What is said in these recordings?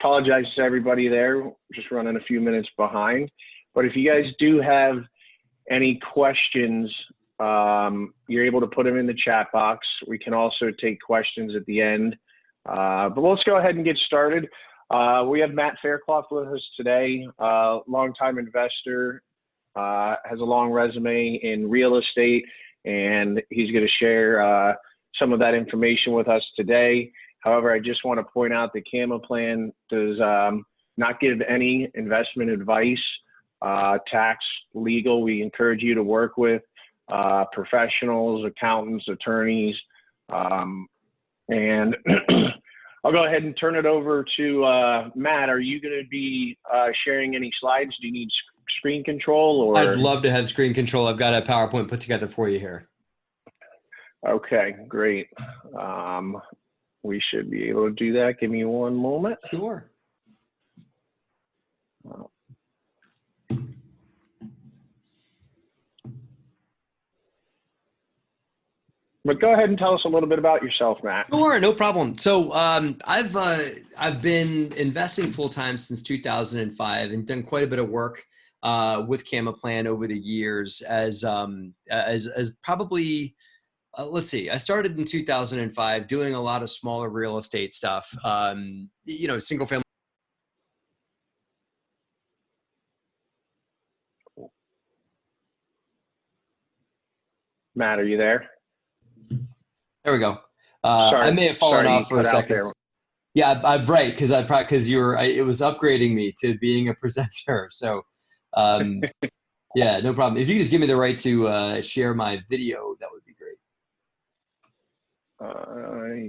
apologize to everybody there. Just running a few minutes behind. But if you guys do have any questions, you're able to put them in the chat box. We can also take questions at the end. But let's go ahead and get started. We have Matt Faircloth with us today, longtime investor, has a long resume in real estate, and he's going to share some of that information with us today. However, I just want to point out that Gamma Plan does not give any investment advice, tax, legal. We encourage you to work with professionals, accountants, attorneys, and I'll go ahead and turn it over to Matt. Are you going to be sharing any slides? Do you need screen control? Or? I'd love to have screen control. I've got a PowerPoint put together for you here. Okay, great. We should be able to do that. Give me one moment. Sure. But go ahead and tell us a little bit about yourself, Matt. Sure, no problem. So I've been investing full time since 2005 and done quite a bit of work with Gamma Plan over the years as probably. Let's see, I started in 2005 doing a lot of smaller real estate stuff, single family. Matt, are you there? There we go. Sorry, I may have fallen off for a second. Yeah, I'm right, because it was upgrading me to being a presenter. So, yeah, no problem. If you could just give me the right to share my video, that would be great.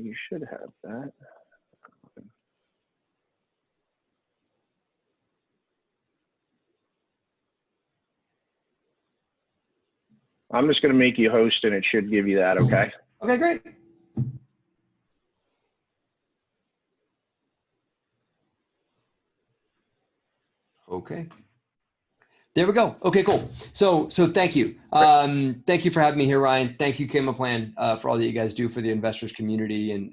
You should have that. I'm just going to make you host, and it should give you that, okay? Okay, great. Okay. There we go. Okay, cool. So thank you. Thank you for having me here, Ryan. Thank you, Gamma Plan, for all that you guys do for the investors community and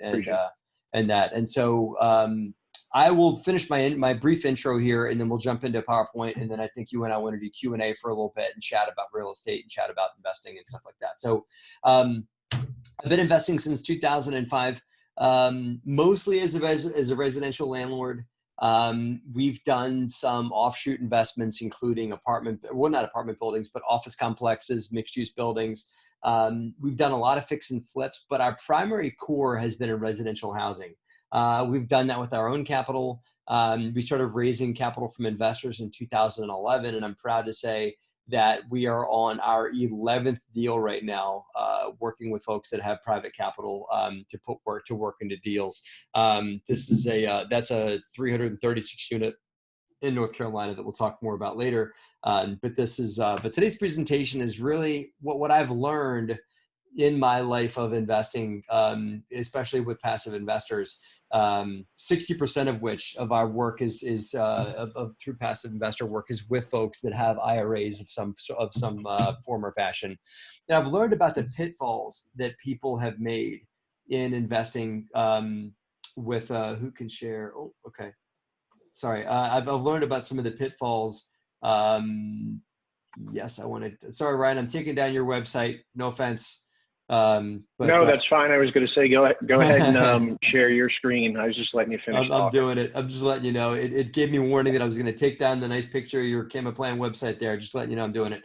that. And so I will finish my brief intro here, and then we'll jump into PowerPoint. And then I think you and I want to do Q&A for a little bit and chat about real estate and chat about investing and stuff like that. So I've been investing since 2005, mostly as a residential landlord. We've done some offshoot investments, including not apartment buildings, but office complexes, mixed use buildings. We've done a lot of fix and flips, but our primary core has been in residential housing. We've done that with our own capital. We started raising capital from investors in 2011, and I'm proud to say that we are on our 11th deal right now, working with folks that have private capital to put work into deals. This is that's a 336 unit in North Carolina that we'll talk more about later. But today's presentation is really what I've learned in my life of investing, especially with passive investors. 60% of which of our work is through passive investor work is with folks that have IRAs of some form or fashion. And I've learned about the pitfalls that people have made in investing with who can share. Oh, okay. Sorry. I've learned about some of the pitfalls. Yes, sorry, Ryan, I'm taking down your website. No offense. No, that's fine. I was going to say, go ahead and share your screen. I was just letting you finish. I'm doing it. I'm just letting you know. It gave me a warning that I was going to take down the nice picture of your Gamma Plan website there. Just letting you know I'm doing it.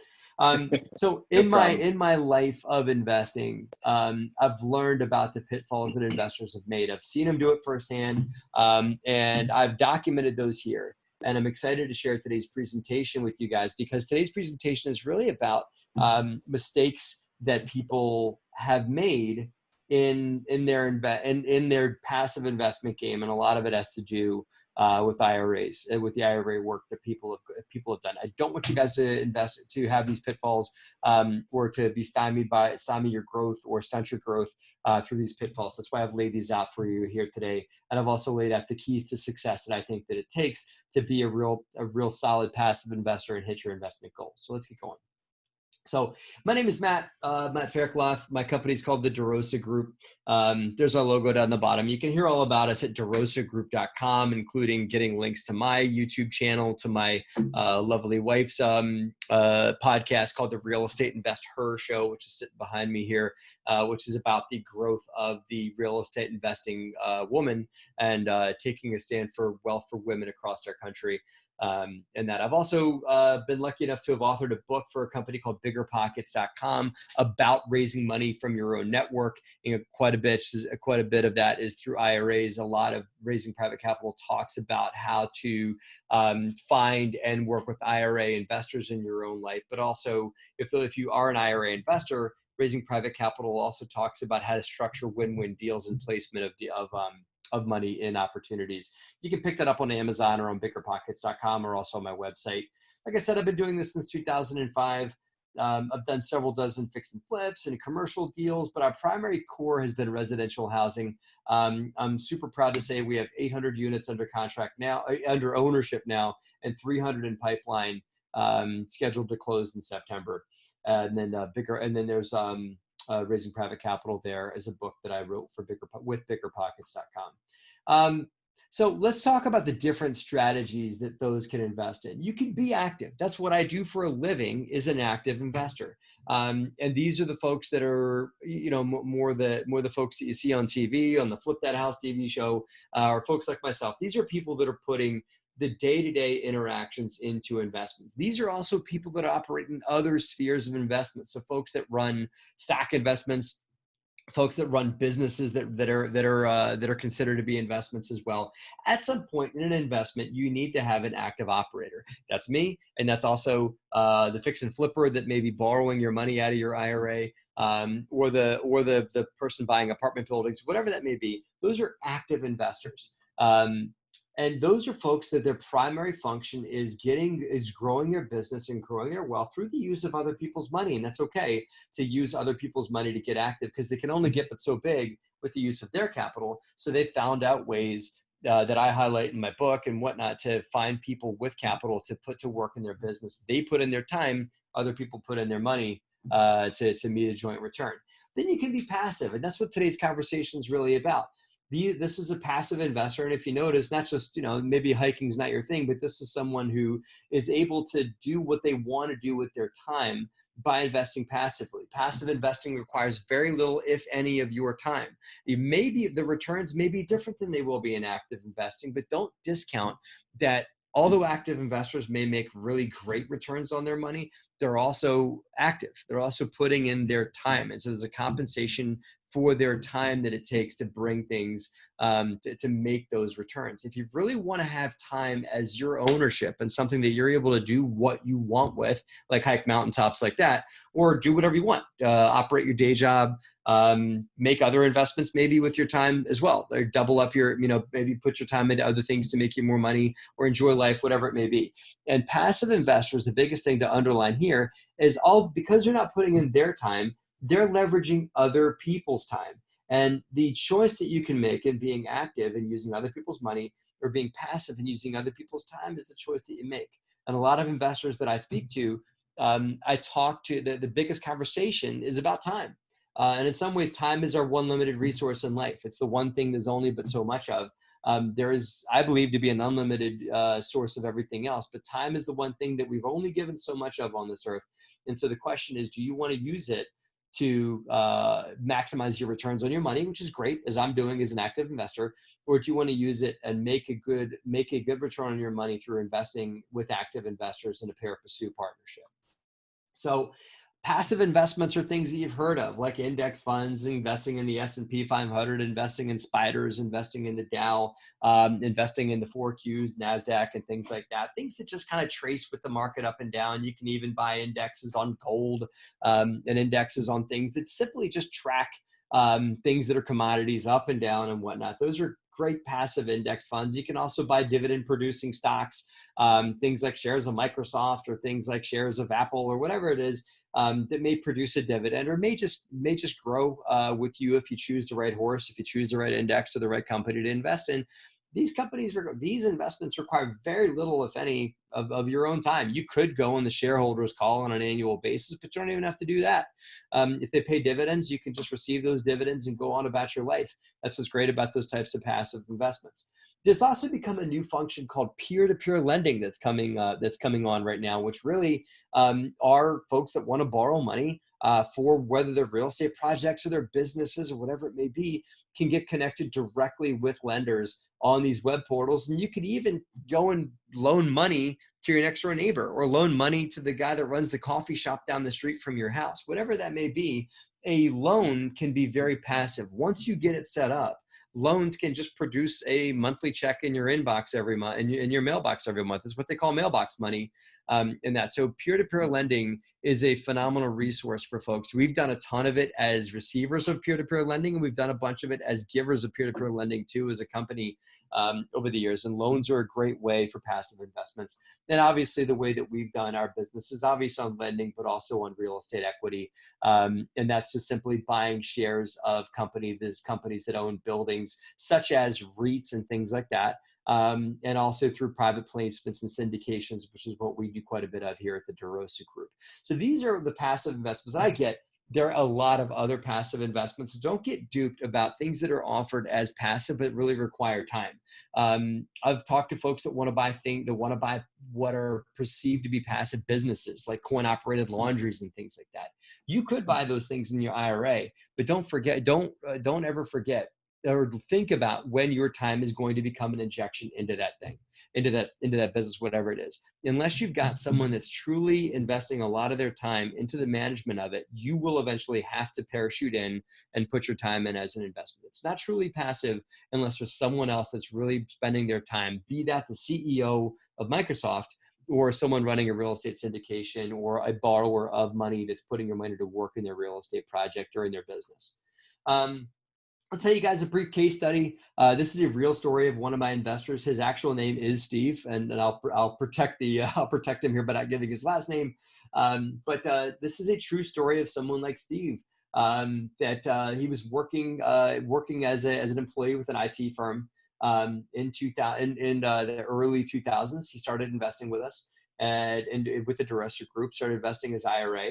So in my life of investing, I've learned about the pitfalls that investors have made. I've seen them do it firsthand, and I've documented those here. And I'm excited to share today's presentation with you guys, because today's presentation is really about mistakes that people have made in their passive investment game, and a lot of it has to do with IRAs and with the IRA work that people have done. I don't want you guys to have these pitfalls or to be stymie your growth or stunt your growth through these pitfalls. That's why I've laid these out for you here today, and I've also laid out the keys to success that I think that it takes to be a real solid passive investor and hit your investment goals. So let's get going. So my name is Matt Faircloth. My company is called the DeRosa Group. There's our logo down the bottom. You can hear all about us at DeRosaGroup.com, including getting links to my YouTube channel, to my lovely wife's podcast called The Real Estate Invest Her Show, which is sitting behind me here, which is about the growth of the real estate investing woman and taking a stand for wealth for women across our country. And that I've also been lucky enough to have authored a book for a company called biggerpockets.com about raising money from your own network. You know, quite a bit of that is through IRAs. A lot of Raising Private Capital talks about how to find and work with IRA investors in your own life. But also, if you are an IRA investor, Raising Private Capital also talks about how to structure win-win deals and placement of money in opportunities. You can pick that up on Amazon or on biggerpockets.com or also on my website. Like I said, I've been doing this since 2005. I've done several dozen fix and flips and commercial deals, but our primary core has been residential housing. I'm super proud to say we have 800 units under contract now, under ownership now, and 300 in pipeline, scheduled to close in September. And then there's Raising Private Capital there as a book that I wrote for biggerpockets.com. So let's talk about the different strategies that those can invest in. You can be active. That's what I do for a living, is an active investor. And these are the folks that are, more the folks that you see on TV, on the Flip That House TV show, or folks like myself. These are people that are putting the day-to-day interactions into investments. These are also people that operate in other spheres of investment. So folks that run stock investments, folks that run businesses that are considered to be investments as well. At some point in an investment, you need to have an active operator. That's me, and that's also the fix and flipper that may be borrowing your money out of your IRA, or the person buying apartment buildings, whatever that may be. Those are active investors. And those are folks that their primary function is growing their business and growing their wealth through the use of other people's money. And that's okay to use other people's money to get active, because they can only get but so big with the use of their capital. So they found out ways that I highlight in my book and whatnot to find people with capital to put to work in their business. They put in their time, other people put in their money to meet a joint return. Then you can be passive. And that's what today's conversation is really about. This is a passive investor. And if you notice, not just, maybe hiking's not your thing, but this is someone who is able to do what they want to do with their time by investing passively. Passive investing requires very little, if any, of your time. The returns may be different than they will be in active investing, but don't discount that although active investors may make really great returns on their money, they're also active. They're also putting in their time. And so there's a compensation for their time that it takes to bring things, to make those returns. If you really want to have time as your ownership and something that you're able to do what you want with, like hike mountaintops like that, or do whatever you want, operate your day job, make other investments maybe with your time as well, or double up your, maybe put your time into other things to make you more money or enjoy life, whatever it may be. And passive investors, the biggest thing to underline here is because you're not putting in their time, they're leveraging other people's time. And the choice that you can make in being active and using other people's money, or being passive and using other people's time, is the choice that you make. And a lot of investors that I speak to, I talk to, the biggest conversation is about time. And in some ways, time is our one limited resource in life. It's the one thing there's only but so much of. There is, I believe, to be an unlimited source of everything else, but time is the one thing that we've only given so much of on this earth. And so the question is, do you want to use it to maximize your returns on your money, which is great, as I'm doing as an active investor, or do you want to use it and make a good return on your money through investing with active investors in a pair pursue partnership? So passive investments are things that you've heard of, like index funds, investing in the S&P 500, investing in spiders, investing in the Dow, investing in the 4Qs, NASDAQ, and things like that. Things that just kind of trace with the market up and down. You can even buy indexes on gold, and indexes on things that simply just track things that are commodities up and down and whatnot. Those are great passive index funds. You can also buy dividend producing stocks, things like shares of Microsoft or things like shares of Apple or whatever it is, that may produce a dividend or may just grow with you if you choose the right horse, if you choose the right index or the right company to invest in. these investments require very little, if any, of your own time. You could go on the shareholders call on an annual basis, but you don't even have to do that. If they pay dividends, you can just receive those dividends and go on about your life. That's what's great about those types of passive investments. There's also become a new function called peer-to-peer lending that's coming on right now, which really are folks that want to borrow money for whether they're real estate projects or their businesses or whatever it may be, can get connected directly with lenders on these web portals. And you could even go and loan money to your next door neighbor or loan money to the guy that runs the coffee shop down the street from your house, whatever that may be. A loan can be very passive. Once you get it set up, loans can just produce a monthly check in your inbox every month, in your mailbox every month. It's what they call mailbox money in that. So peer-to-peer lending is a phenomenal resource for folks. We've done a ton of it as receivers of peer-to-peer lending, and we've done a bunch of it as givers of peer-to-peer lending too as a company over the years. And loans are a great way for passive investments. And obviously the way that we've done our business is obviously on lending, but also on real estate equity. And that's just simply buying shares of companies that own buildings, such as REITs and things like that, and also through private placements and syndications, which is what we do quite a bit of here at the DeRosa Group. So these are the passive investments that I get. There are a lot of other passive investments. Don't get duped about things that are offered as passive but really require time. I've talked to folks that want to buy what are perceived to be passive businesses, like coin-operated laundries and things like that. You could buy those things in your IRA, but don't ever forget or think about when your time is going to become an injection into that thing, into that business, whatever it is. Unless you've got someone that's truly investing a lot of their time into the management of it, you will eventually have to parachute in and put your time in as an investment. It's not truly passive unless there's someone else that's really spending their time, be that the CEO of Microsoft or someone running a real estate syndication or a borrower of money that's putting your money to work in their real estate project or in their business. I'll tell you guys a brief case study. This is a real story of one of my investors. His actual name is Steve, and I'll protect him here by not giving his last name. But this is a true story of someone like Steve that he was working as an employee with an IT firm in the early 2000s. He started investing with us and with the DeRosa Group. Started investing his IRA.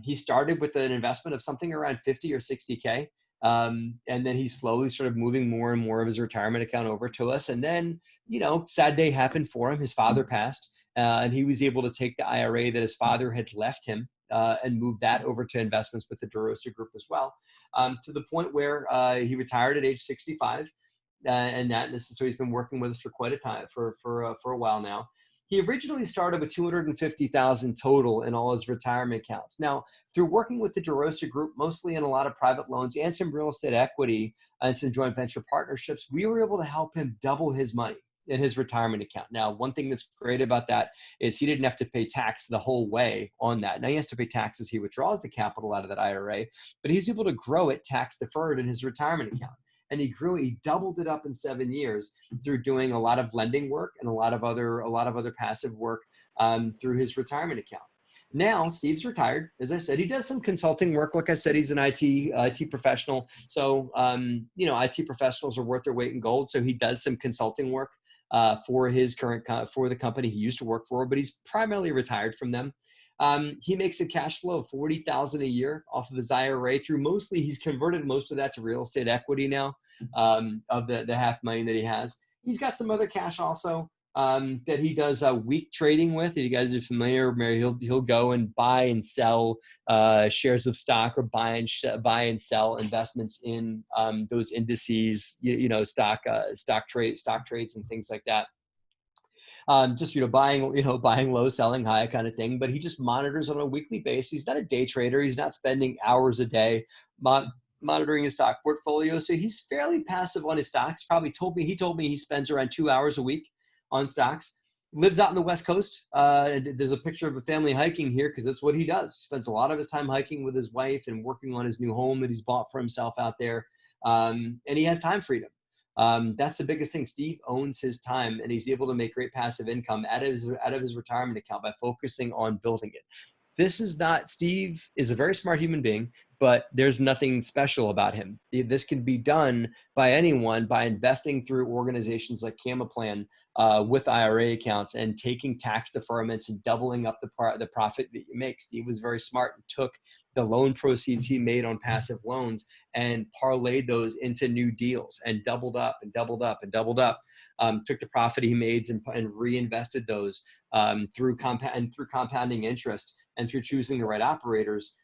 He started with an investment of something around 50 or 60K. And then he slowly started moving more and more of his retirement account over to us. And then, sad day happened for him. His father passed, and he was able to take the IRA that his father had left him and move that over to investments with the DeRosa Group as well, to the point where he retired at age 65. So he's been working with us for quite a time, for a while now. He originally started with $250,000 total in all his retirement accounts. Now, through working with the DeRosa Group, mostly in a lot of private loans and some real estate equity and some joint venture partnerships, we were able to help him double his money in his retirement account. Now, one thing that's great about that is he didn't have to pay tax the whole way on that. Now, he has to pay taxes. He withdraws the capital out of that IRA, but he's able to grow it tax deferred in his retirement account. And he doubled it up in 7 years through doing a lot of lending work and a lot of other passive work through his retirement account. Now, Steve's retired. As I said, he does some consulting work. Like I said, he's an IT professional. So, IT professionals are worth their weight in gold. So he does some consulting work for the company he used to work for, but he's primarily retired from them. He makes a cash flow of $40,000 a year off of his IRA he's converted most of that to real estate equity now, of the $500,000 that he has. He's got some other cash also, that he does week trading with. If you guys are familiar, he'll go and buy and sell shares of stock or buy and sell investments in those indices, stock trades and things like that. Buying low, selling high kind of thing. But he just monitors on a weekly basis. He's not a day trader. He's not spending hours a day monitoring his stock portfolio. So he's fairly passive on his stocks. He told me he spends around 2 hours a week on stocks. Lives out in the West Coast. There's a picture of a family hiking here because that's what he does. He spends a lot of his time hiking with his wife and working on his new home that he's bought for himself out there. And he has time freedom. That's the biggest thing. Steve owns his time, and he's able to make great passive income out of his retirement account by focusing on building it. Steve is a very smart human being, but there's nothing special about him. This can be done by anyone by investing through organizations like Camaplan with IRA accounts and taking tax deferments and doubling up the profit that you make. Steve was very smart and took the loan proceeds he made on passive loans and parlayed those into new deals and doubled up and doubled up and doubled up. Took the profit he made and reinvested those through compounding interest and through choosing the right operators.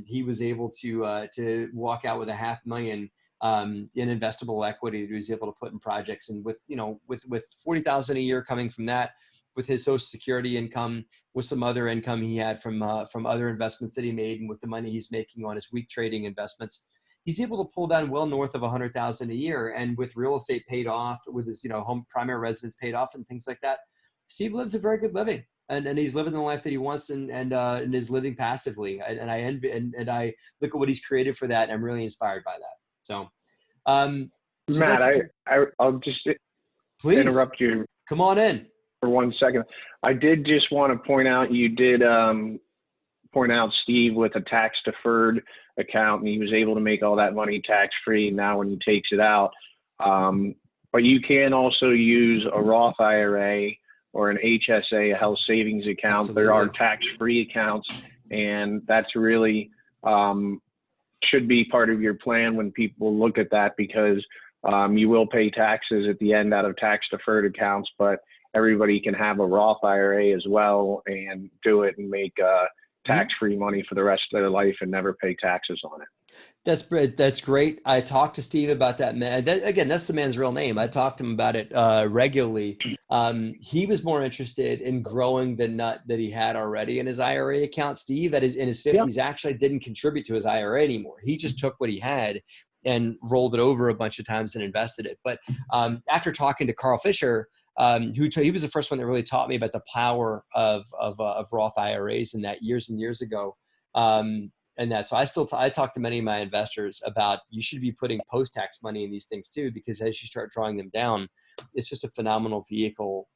He was able to walk out with $500,000 in investable equity that he was able to put in projects. And with $40,000 a year coming from that, with his Social Security income, with some other income he had from other investments that he made, and with the money he's making on his week trading investments, he's able to pull down well north of $100,000 a year. And with real estate paid off, with his home primary residence paid off, and things like that, Steve lives a very good living, and he's living the life that he wants, and is living passively. And I envy, and I look at what he's created for that, and I'm really inspired by that. So, Matt, I'll just please interrupt you. Come on in. For 1 second. I did just want to point out, you did point out Steve with a tax deferred account, and he was able to make all that money tax free now when he takes it out. But you can also use a Roth IRA or an HSA, a health savings account. Absolutely. There are tax free accounts, and that's really should be part of your plan when people look at that, because you will pay taxes at the end out of tax deferred accounts, but everybody can have a Roth IRA as well and do it and make tax-free money for the rest of their life and never pay taxes on it. That's great. I talked to Steve about that, man. Again, that's the man's real name. I talked to him about it regularly. He was more interested in growing the nut that he had already in his IRA account. Steve, that is in his 50s, actually didn't contribute to his IRA anymore. He just took what he had and rolled it over a bunch of times and invested it. But after talking to Carl Fisher, he was the first one that really taught me about the power of Roth IRAs and that years and years ago. And that, so I talk to many of my investors about, you should be putting post-tax money in these things too, because as you start drawing them down, it's just a phenomenal vehicle.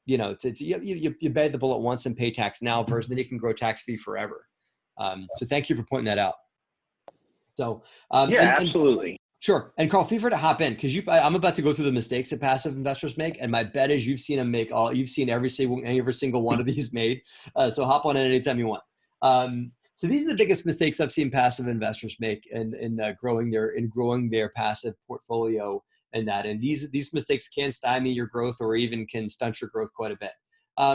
You bite the bullet once and pay tax now, versus then you can grow tax-free forever. So thank you for pointing that out. So absolutely. Sure. And Carl, feel free to hop in, because I'm about to go through the mistakes that passive investors make, and my bet is you've seen them make you've seen every single one of these made. So hop on in anytime you want. So these are the biggest mistakes I've seen passive investors make in growing their passive portfolio, and these mistakes can stymie your growth or even can stunt your growth quite a bit.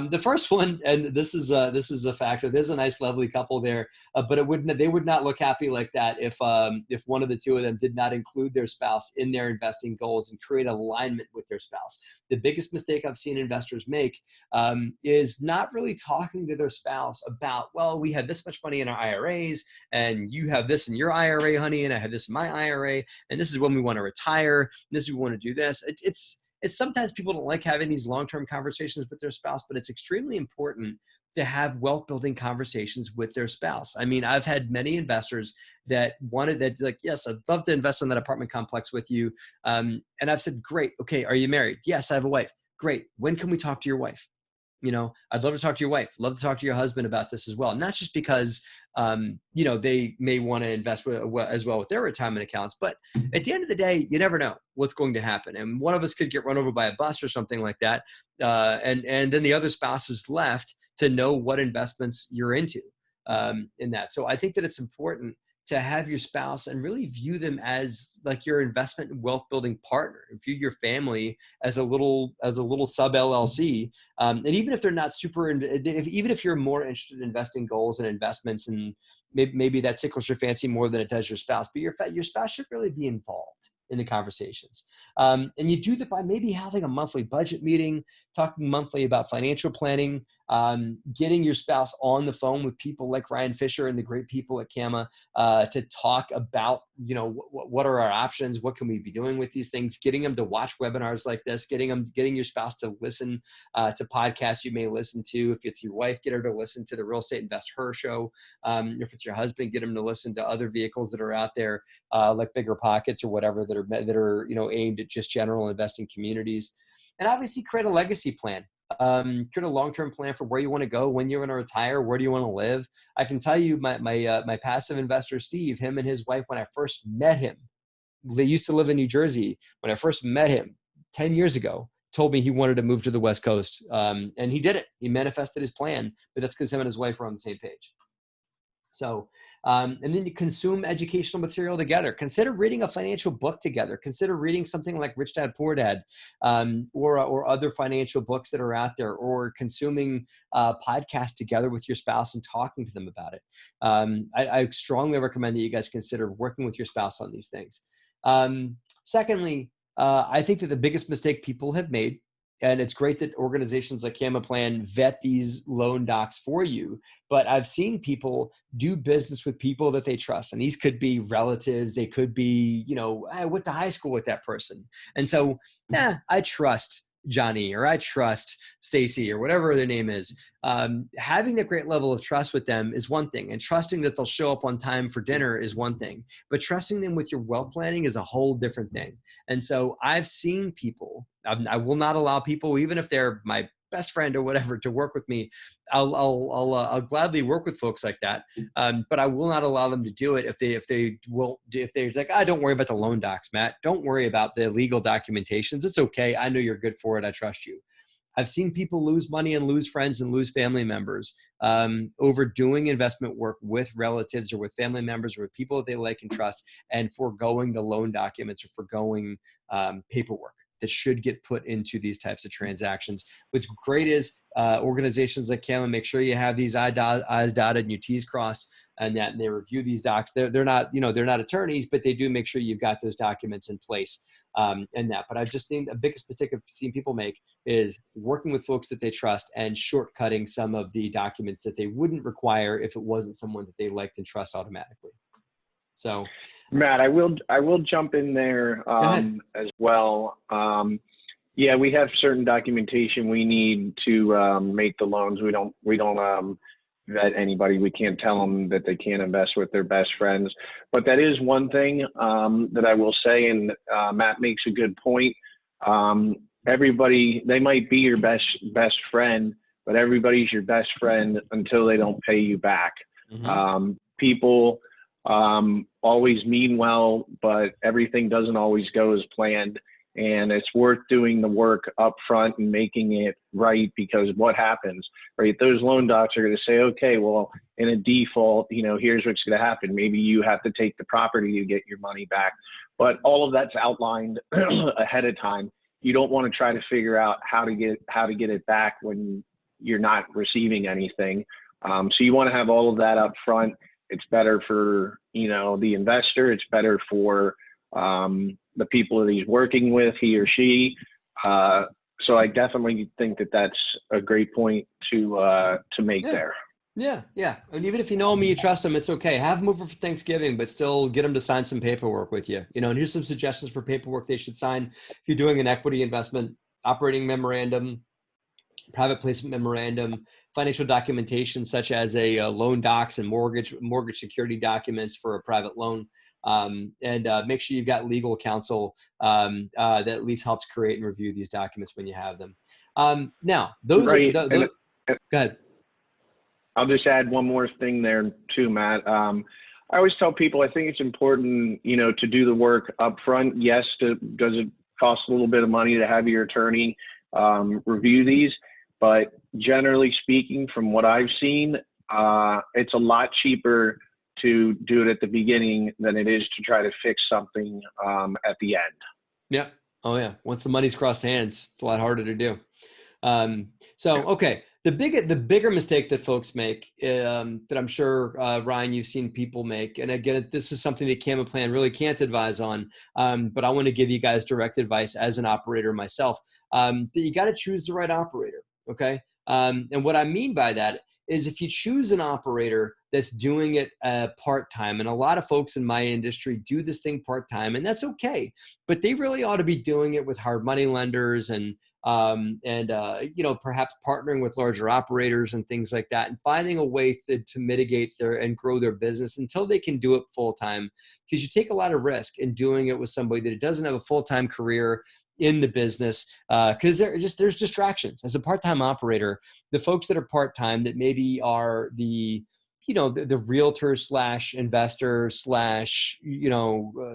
The first one, and this is a factor. There's a nice, lovely couple there, but they would not look happy like that if one of the two of them did not include their spouse in their investing goals and create alignment with their spouse. The biggest mistake I've seen investors make is not really talking to their spouse about, well, we have this much money in our IRAs, and you have this in your IRA, honey, and I have this in my IRA, and this is when we want to retire, and this is when we want to do this. It's sometimes people don't like having these long-term conversations with their spouse, but it's extremely important to have wealth building conversations with their spouse. I mean, I've had many investors that wanted that, like, yes, I'd love to invest in that apartment complex with you. And I've said, great. Okay. Are you married? Yes, I have a wife. Great. When can we talk to your wife? I'd love to talk to your wife, love to talk to your husband about this as well. Not just because, they may want to invest as well with their retirement accounts, but at the end of the day, you never know what's going to happen. And one of us could get run over by a bus or something like that. And then the other spouse is left to know what investments you're into in that. So I think that it's important to have your spouse and really view them as like your investment and wealth building partner, and view your family as a little sub LLC. And even if they're not even if you're more interested in investing goals and investments, and maybe that tickles your fancy more than it does your spouse, but your spouse should really be involved in the conversations. And you do that by maybe having a monthly budget meeting, talking monthly about financial planning, getting your spouse on the phone with people like Ryan Fisher and the great people at Cama to talk about, what are our options? What can we be doing with these things? Getting them to watch webinars like this, getting your spouse to listen to podcasts you may listen to. If it's your wife, get her to listen to the Real Estate Invest Her show. If it's your husband, get him to listen to other vehicles that are out there, like Bigger Pockets or whatever, that are aimed at just general investing communities. And obviously create a legacy plan. create a long-term plan for where you want to go, when you're going to retire, where do you want to live. I can tell you my passive investor, Steve, him and his wife, when I first met him, they used to live in New Jersey. When I first met him 10 years ago, told me he wanted to move to the West Coast. And he did it. He manifested his plan, but that's because him and his wife were on the same page. So, and then you consume educational material together. Consider reading a financial book together. Consider reading something like Rich Dad Poor Dad, or other financial books that are out there, or consuming podcasts together with your spouse and talking to them about it. I strongly recommend that you guys consider working with your spouse on these things. Secondly, I think that the biggest mistake people have made, and it's great that organizations like Camaplan vet these loan docs for you, but I've seen people do business with people that they trust. And these could be relatives. They could be, I went to high school with that person. And so, I trust Johnny, or I trust Stacy, or whatever their name is. Having that great level of trust with them is one thing, and trusting that they'll show up on time for dinner is one thing, but trusting them with your wealth planning is a whole different thing. And so I've seen people, I will not allow people, even if they're my best friend or whatever, to work with me. I'll gladly work with folks like that. But I will not allow them to do it if they're like, don't worry about the loan docs, Matt. Don't worry about the legal documentations. It's okay. I know you're good for it. I trust you. I've seen people lose money and lose friends and lose family members over doing investment work with relatives or with family members or with people that they like and trust, and foregoing the loan documents or foregoing paperwork that should get put into these types of transactions. What's great is organizations like Cam, make sure you have these I's dotted and your T's crossed, and that they review these docs. They're not attorneys, but they do make sure you've got those documents in place and that. But I've just seen the biggest mistake I've seen people make is working with folks that they trust and shortcutting some of the documents that they wouldn't require if it wasn't someone that they liked and trust automatically. So, Matt, I will jump in there as well. We have certain documentation we need to make the loans. We don't vet anybody. We can't tell them that they can't invest with their best friends. But that is one thing that I will say, and Matt makes a good point. Everybody, they might be your best friend, but everybody's your best friend until they don't pay you back. Mm-hmm. People always mean well, but everything doesn't always go as planned. And it's worth doing the work up front and making it right, because what happens, right? Those loan docs are going to say, okay, well, in a default, here's what's going to happen. Maybe you have to take the property to get your money back. But all of that's outlined ahead of time. You don't want to try to figure out how to get it back when you're not receiving anything. So you want to have all of that up front. It's better for, the investor. It's better for the people that he's working with, he or she. So I definitely think that that's a great point to make there. Yeah. And even if you know them, you trust them, it's okay. Have them over for Thanksgiving, but still get them to sign some paperwork with you. And here's some suggestions for paperwork they should sign. If you're doing an equity investment, operating memorandum, private placement memorandum, financial documentation such as a loan docs and mortgage security documents for a private loan, and make sure you've got legal counsel that at least helps create and review these documents when you have them. Now, those right. Go ahead. I'll just add one more thing there too, Matt. I always tell people I think it's important, to do the work up front. Yes, does it cost a little bit of money to have your attorney review these? But generally speaking, from what I've seen, it's a lot cheaper to do it at the beginning than it is to try to fix something at the end. Yeah. Oh yeah. Once the money's crossed hands, it's a lot harder to do. Okay. The bigger mistake that folks make that I'm sure, Ryan, you've seen people make, and again, this is something that Camaplan really can't advise on, but I want to give you guys direct advice as an operator myself, that you got to choose the right operator. Okay. And what I mean by that is if you choose an operator that's doing it part-time, and a lot of folks in my industry do this thing part-time, and that's okay, but they really ought to be doing it with hard money lenders and perhaps partnering with larger operators and things like that, and finding a way to mitigate and grow their business until they can do it full-time, because you take a lot of risk in doing it with somebody that doesn't have a full-time career, in the business, because there's distractions. As a part-time operator, the folks that are part-time that maybe are the realtor slash investor slash,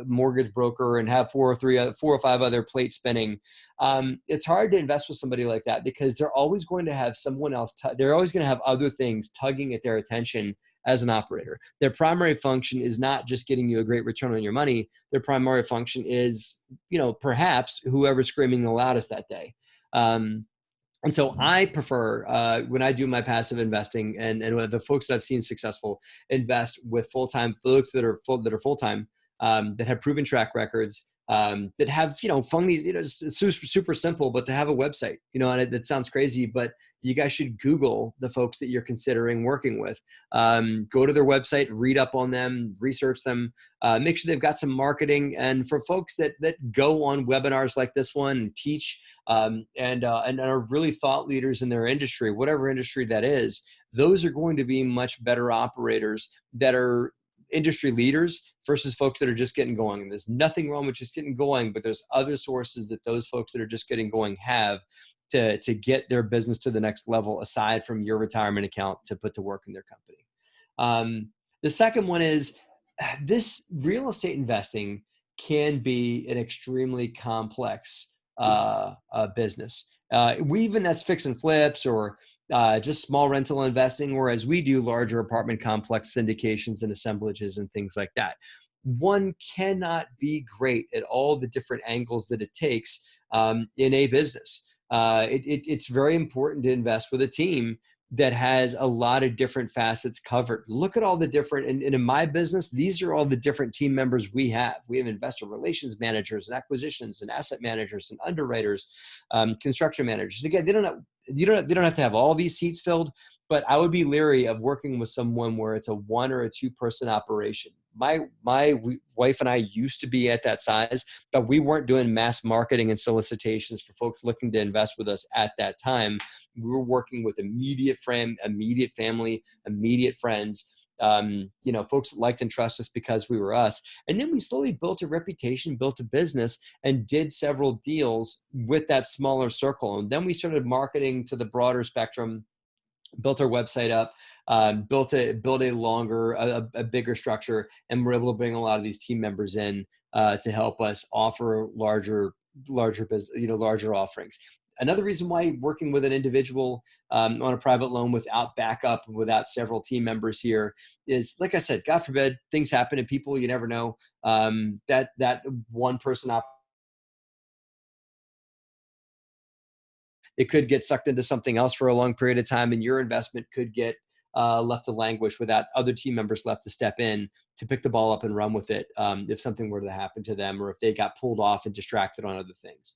mortgage broker and have four or five other plates spinning. It's hard to invest with somebody like that because they're always going to have someone else. They're always going to have other things tugging at their attention as an operator. Their primary function is not just getting you a great return on your money. Their primary function is, perhaps whoever's screaming the loudest that day. And so I prefer, when I do my passive investing and the folks that I've seen successful invest with full-time folks that are full-time, that have proven track records, that have, funny, it's super simple, but to have a website, and it sounds crazy, but you guys should Google the folks that you're considering working with. Go to their website, read up on them, research them, make sure they've got some marketing. And for folks that go on webinars like this one and teach, and are really thought leaders in their industry, whatever industry that is, those are going to be much better operators that are industry leaders versus folks that are just getting going. And there's nothing wrong with just getting going, but there's other sources that those folks that are just getting going have to get their business to the next level, aside from your retirement account to put to work in their company. The second one is this: real estate investing can be an extremely complex business. Even that's fix and flips or just small rental investing, whereas we do larger apartment complex syndications and assemblages and things like that. One cannot be great at all the different angles that it takes in a business. It's very important to invest with a team that has a lot of different facets covered. Look at all the different, and in my business, these are all the different team members we have. We have investor relations managers and acquisitions and asset managers and underwriters, construction managers. And again, you don't have to have all these seats filled, but I would be leery of working with someone where it's a 1 or a 2 person operation. My wife and I used to be at that size, but we weren't doing mass marketing and solicitations for folks looking to invest with us at that time. We were working with immediate family, immediate friends, folks that liked and trust us because we were us. And then we slowly built a reputation, built a business, and did several deals with that smaller circle. And then we started marketing to the broader spectrum, built our website up, built a bigger structure, and we're able to bring a lot of these team members in to help us offer larger business, larger offerings. Another reason why working with an individual on a private loan without backup, without several team members here is, like I said, God forbid, things happen to people. You never know. That one person it could get sucked into something else for a long period of time, and your investment could get left to languish without other team members left to step in to pick the ball up and run with it if something were to happen to them or if they got pulled off and distracted on other things.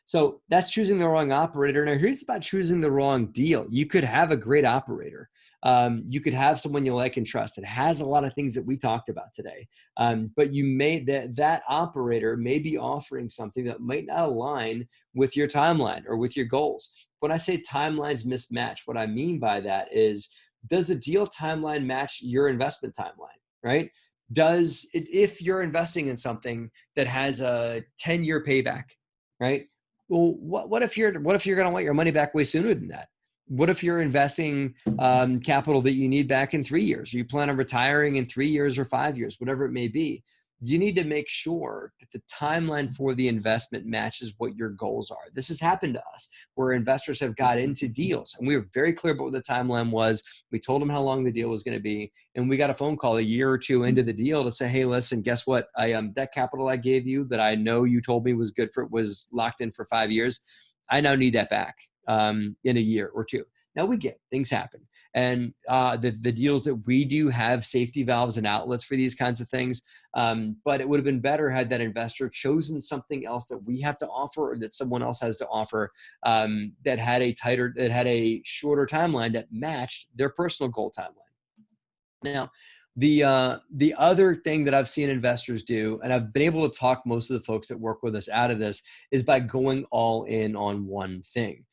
So that's choosing the wrong operator. Now, here's about choosing the wrong deal. You could have a great operator. You could have someone you like and trust that has a lot of things that we talked about today. But you may that operator may be offering something that might not align with your timeline or with your goals. When I say timelines mismatch, what I mean by that is, does the deal timeline match your investment timeline, right? If you're investing in something that has a 10-year payback, right? Well, what if you're going to want your money back way sooner than that? What if you're investing capital that you need back in 3 years? Or you plan on retiring in 3 years or 5 years, whatever it may be. You need to make sure that the timeline for the investment matches what your goals are. This has happened to us where investors have got into deals and we were very clear about what the timeline was. We told them how long the deal was going to be. And we got a phone call a year or two into the deal to say, hey, listen, guess what? That capital I gave you that I know you told me was good for, was locked in for 5 years. I now need that back in a year or two. Now we get things happen. And the deals that we do have safety valves and outlets for these kinds of things. But it would have been better had that investor chosen something else that we have to offer or that someone else has to offer that had a shorter timeline that matched their personal goal timeline. Now, the other thing that I've seen investors do, and I've been able to talk most of the folks that work with us out of this, is by going all in on one thing.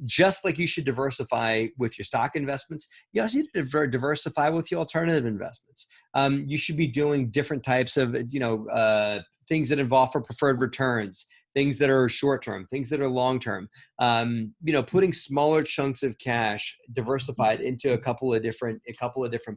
Just like you should diversify with your stock investments, you also need to diversify with your alternative investments. You should be doing different types of, things that involve preferred returns, things that are short-term, things that are long-term. Putting smaller chunks of cash diversified into a couple of different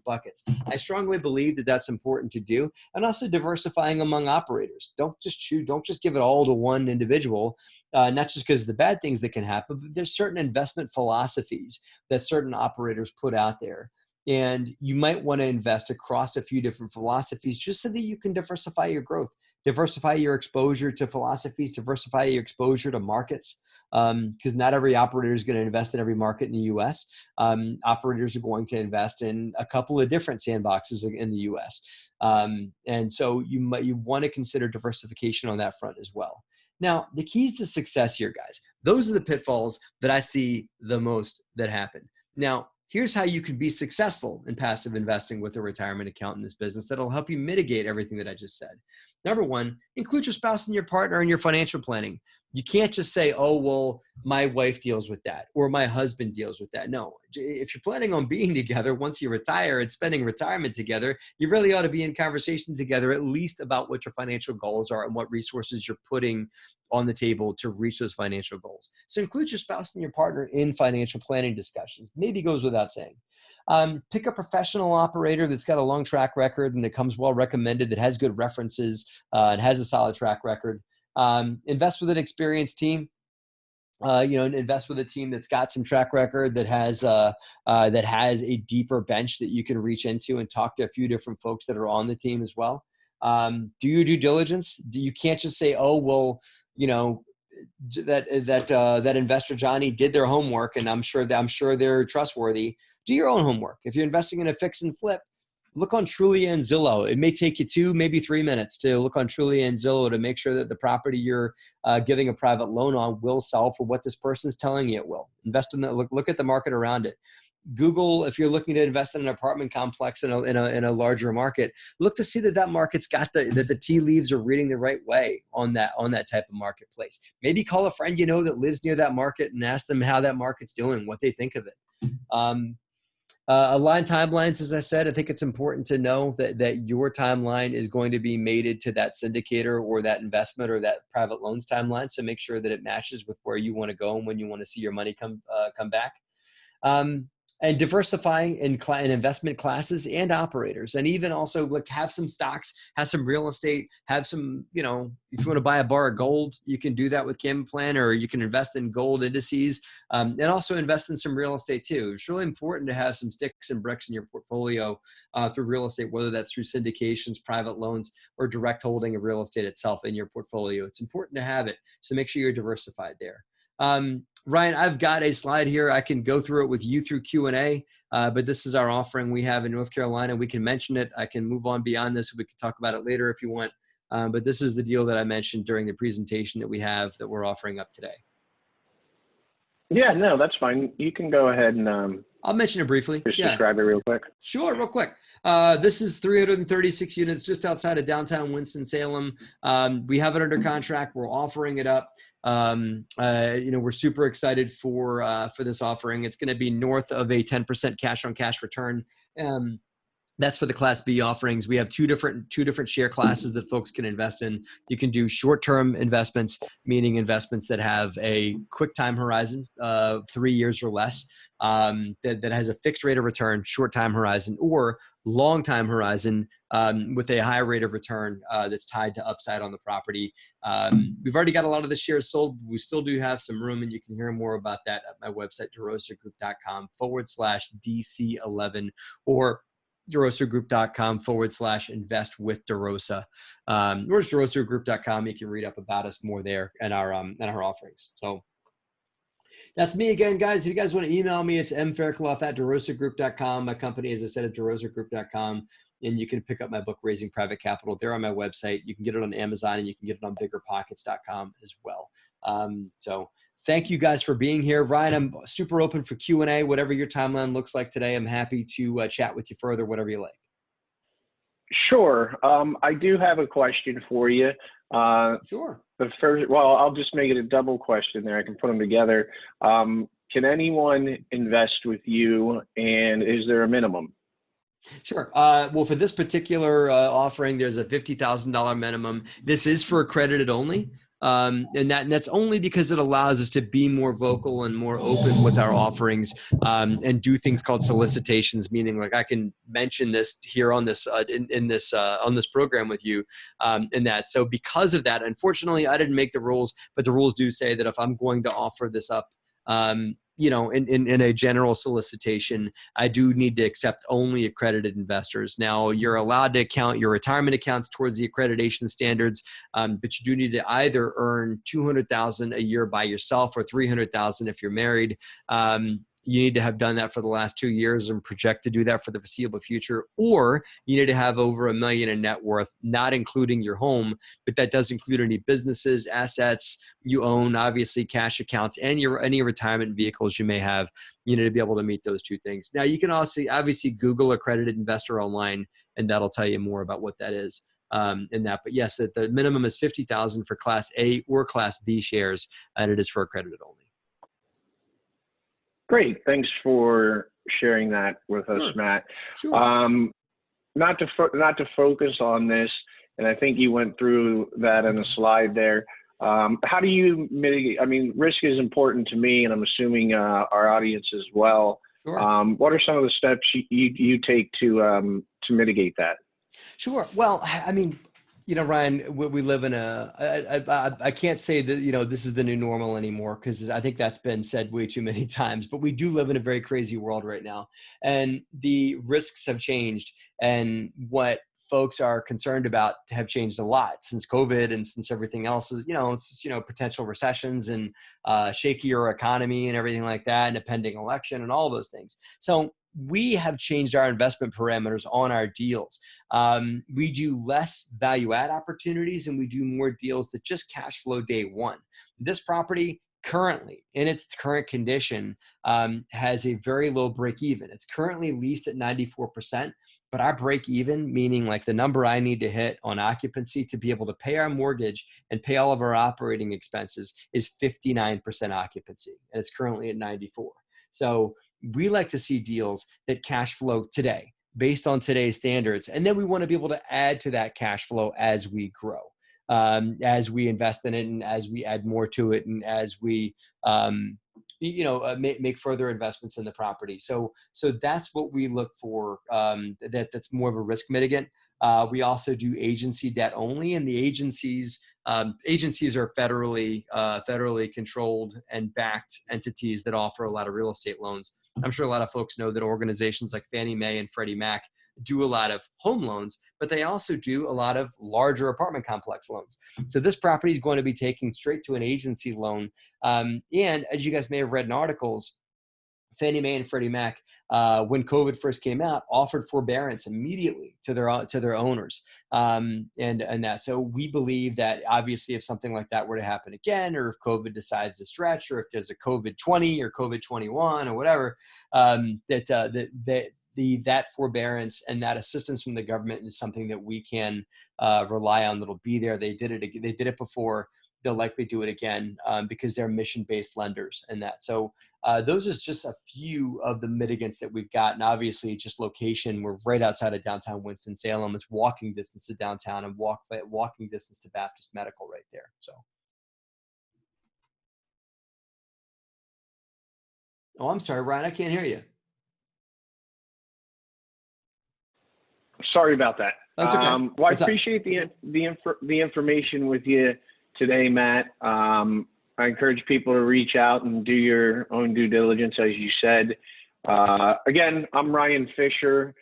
buckets. I strongly believe that that's important to do, and also diversifying among operators. Don't just give it all to one individual. Not just because of the bad things that can happen, but there's certain investment philosophies that certain operators put out there. And you might want to invest across a few different philosophies just so that you can diversify your growth, diversify your exposure to philosophies, diversify your exposure to markets. Because not every operator is going to invest in every market in the U.S. Operators are going to invest in a couple of different sandboxes in the U.S. And so you want to consider diversification on that front as well. Now, the keys to success here, guys, those are the pitfalls that I see the most that happen. Now, here's how you can be successful in passive investing with a retirement account in this business that'll help you mitigate everything that I just said. Number one, include your spouse and your partner in your financial planning. You can't just say, oh, well, my wife deals with that or my husband deals with that. No, if you're planning on being together once you retire and spending retirement together, you really ought to be in conversation together at least about what your financial goals are and what resources you're putting on the table to reach those financial goals. So include your spouse and your partner in financial planning discussions. Maybe goes without saying. Pick a professional operator that's got a long track record and that comes well recommended, that has good references, and has a solid track record. Invest with an experienced team. Invest with a team that's got some track record, that has a deeper bench that you can reach into and talk to a few different folks that are on the team as well. Do your due diligence. You can't just say, oh, well, that investor Johnny did their homework and I'm sure they're trustworthy. Do your own homework. If you're investing in a fix and flip, look on Trulia and Zillow. It may take you 2, maybe 3 minutes to look on Trulia and Zillow to make sure that the property you're giving a private loan on will sell for what this person's telling you it will. Invest in that. Look at the market around it. Google, if you're looking to invest in an apartment complex in a larger market, look to see that market's got that the tea leaves are reading the right way on that type of marketplace. Maybe call a friend that lives near that market and ask them how that market's doing, what they think of it. Align timelines, as I said. I think it's important to know that your timeline is going to be mated to that syndicator or that investment or that private loans timeline. So make sure that it matches with where you want to go and when you want to see your money come back. And diversify in investment classes and operators, and even also have some stocks, have some real estate, have some, if you want to buy a bar of gold, you can do that with Camden Plan, or you can invest in gold indices, and also invest in some real estate too. It's really important to have some sticks and bricks in your portfolio through real estate, whether that's through syndications, private loans, or direct holding of real estate itself in your portfolio. It's important to have it. So make sure you're diversified there. Ryan, I've got a slide here. I can go through it with you through Q&A, but this is our offering we have in North Carolina. We can mention it. I can move on beyond this. We can talk about it later if you want. But this is the deal that I mentioned during the presentation that we have that we're offering up today. Yeah, no, that's fine. You can go ahead and I'll mention it briefly. Just describe it real quick. Sure, real quick. This is 336 units just outside of downtown Winston-Salem. We have it under contract. We're offering it up. We're super excited for this offering. It's going to be north of a 10% cash on cash return. That's for the Class B offerings. We have two different share classes that folks can invest in. You can do short-term investments, meaning investments that have a quick time horizon, 3 years or less, that has a fixed rate of return, short time horizon, or long time horizon with a high rate of return that's tied to upside on the property. We've already got a lot of the shares sold. We still do have some room, and you can hear more about that at my website, DeRosaGroup.com/DC11, or DeRosaGroup.com/invest with DeRosa. Or just DeRosaGroup.com. You can read up about us more there and our offerings. So that's me again, guys. If you guys want to email me, it's mfaircloth@DeRosaGroup.com. My company, as I said, is DeRosaGroup.com. And you can pick up my book, Raising Private Capital, there on my website. You can get it on Amazon, and you can get it on biggerpockets.com as well. So thank you guys for being here. Ryan, I'm super open for Q&A, whatever your timeline looks like today. I'm happy to chat with you further, whatever you like. Sure. I do have a question for you. Sure. The first, well, I'll just make it a double question there. I can put them together. Can anyone invest with you, and is there a minimum? Sure. Well, for this particular offering, there's a $50,000 minimum. This is for accredited only. And that's only because it allows us to be more vocal and more open with our offerings, and do things called solicitations, meaning like I can mention this here on this on this program with you, in that. So because of that, unfortunately, I didn't make the rules, but the rules do say that if I'm going to offer this up, in a general solicitation, I do need to accept only accredited investors. Now, you're allowed to count your retirement accounts towards the accreditation standards, but you do need to either earn $200,000 a year by yourself or $300,000 if you're married. You need to have done that for the last 2 years and project to do that for the foreseeable future, or you need to have over $1 million in net worth, not including your home, but that does include any businesses, assets you own, obviously cash accounts, and any retirement vehicles you may have. You need to be able to meet those two things. Now, you can also obviously Google accredited investor online, and that'll tell you more about what that is. In that, but yes, that the minimum is 50,000 for Class A or Class B shares, and it is for accredited only. Great. Thanks for sharing that with us, Sure. Matt. Sure. Not to focus on this, and I think you went through that in a slide there. How do you mitigate? I mean, risk is important to me, and I'm assuming our audience as well. Sure. What are some of the steps you take to mitigate that? Sure. Well, I mean, Ryan, we live in I can't say that, this is the new normal anymore, because I think that's been said way too many times, but we do live in a very crazy world right now, and the risks have changed, and what folks are concerned about have changed a lot since COVID and since everything else is, potential recessions and shakier economy and everything like that, and a pending election and all those things. So we have changed our investment parameters on our deals. We do less value add opportunities, and we do more deals that just cash flow day one. This property currently, in its current condition, has a very low break even. It's currently leased at 94%, but our break even, meaning like the number I need to hit on occupancy to be able to pay our mortgage and pay all of our operating expenses, is 59% occupancy, and it's currently at 94. So we like to see deals that cash flow today based on today's standards. And then we want to be able to add to that cash flow as we grow, as we invest in it, and as we add more to it, and as we, make further investments in the property. So that's what we look for. That's more of a risk mitigant. We also do agency debt only, and the agencies are federally controlled and backed entities that offer a lot of real estate loans. I'm sure a lot of folks know that organizations like Fannie Mae and Freddie Mac do a lot of home loans, but they also do a lot of larger apartment complex loans. So this property is going to be taking straight to an agency loan. And as you guys may have read in articles, Fannie Mae and Freddie Mac, when COVID first came out, offered forbearance immediately to their owners, and that. So we believe that obviously, if something like that were to happen again, or if COVID decides to stretch, or if there's a COVID-20 or COVID-21 or whatever, that forbearance and that assistance from the government is something that we can rely on. That'll be there. They did it before. They'll likely do it again, because they're mission-based lenders and that. So those are just a few of the mitigants that we've got. And obviously just location, we're right outside of downtown Winston-Salem. It's walking distance to downtown and walking distance to Baptist Medical right there. So. Oh, I'm sorry, Ryan, I can't hear you. Sorry about that. That's okay. Well, I appreciate the information with you today, Matt. I encourage people to reach out and do your own due diligence, as you said. Again, I'm Ryan Fisher.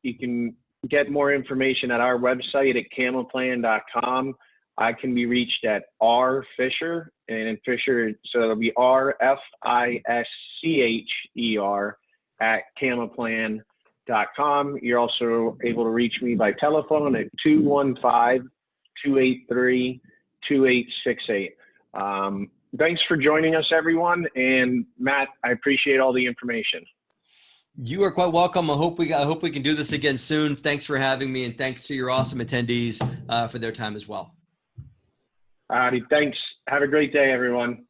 You can get more information at our website at camaplan.com. I can be reached at rfisher, and Fisher, so it'll be RFISCHER at camaplan.com. You're also able to reach me by telephone at 215-283-2868. Thanks for joining us, everyone. And Matt, I appreciate all the information. You are quite welcome. I hope we can do this again soon. Thanks for having me, and thanks to your awesome attendees for their time as well. Thanks. Have a great day, everyone.